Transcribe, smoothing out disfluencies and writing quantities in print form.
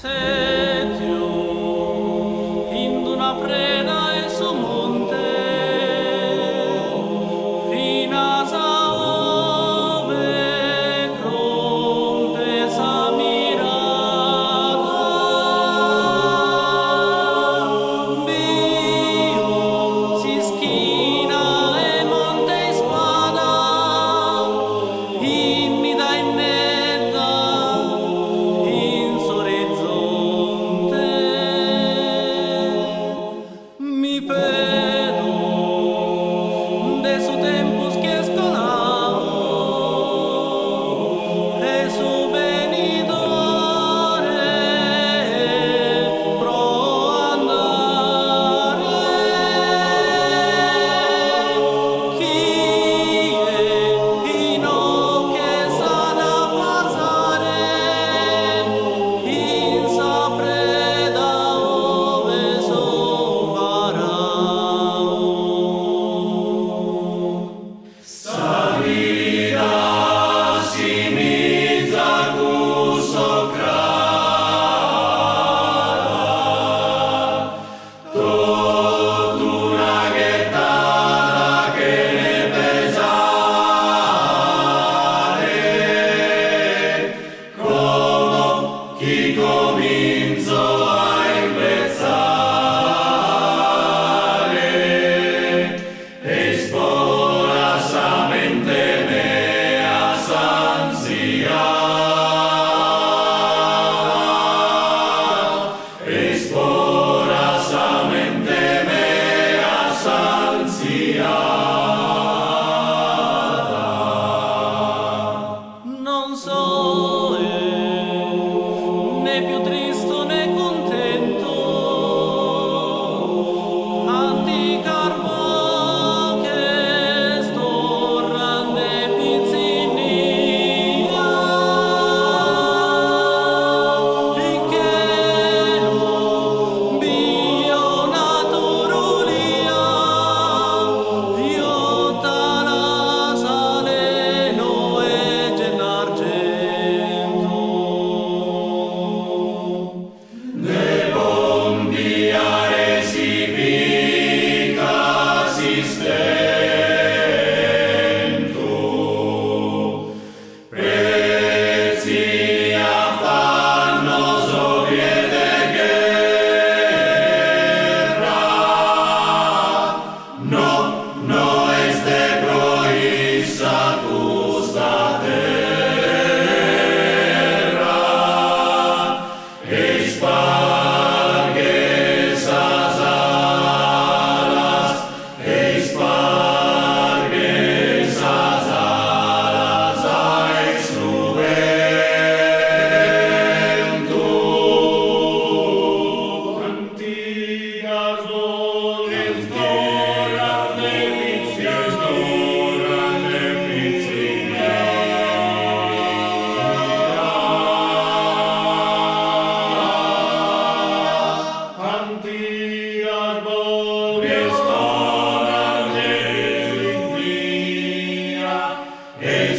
Setio, in una preda e su monte, fina saove, cronte samirada, bio, si schina e monte spada, in mi da in meta, in s'orizzonte, mi pedo de su tempus che scolavo, e su venidore pro andare, chi è ino che sa da passare in sa preda ove so varao. Sa vida si mizza cuso crada, tot una ghettata che ne pesare, come chi cominzo a impezzare, e spora sa mente mea s'ansiata, e spora sa mente mea s'ansiata. Non so né più tristo né contento, anticarbo che storrande pizzinia, e che lo bio naturulia, io tala saleno e gennargento. Ne bombiare si pica assistento, prezzi affannoso piede guerra, no, no este proissa custa terra, e sparge sas alas, e sparge sas alas ai su vento. Antigas voles doras de pizzinia, antigas voles doras de pizzinia, e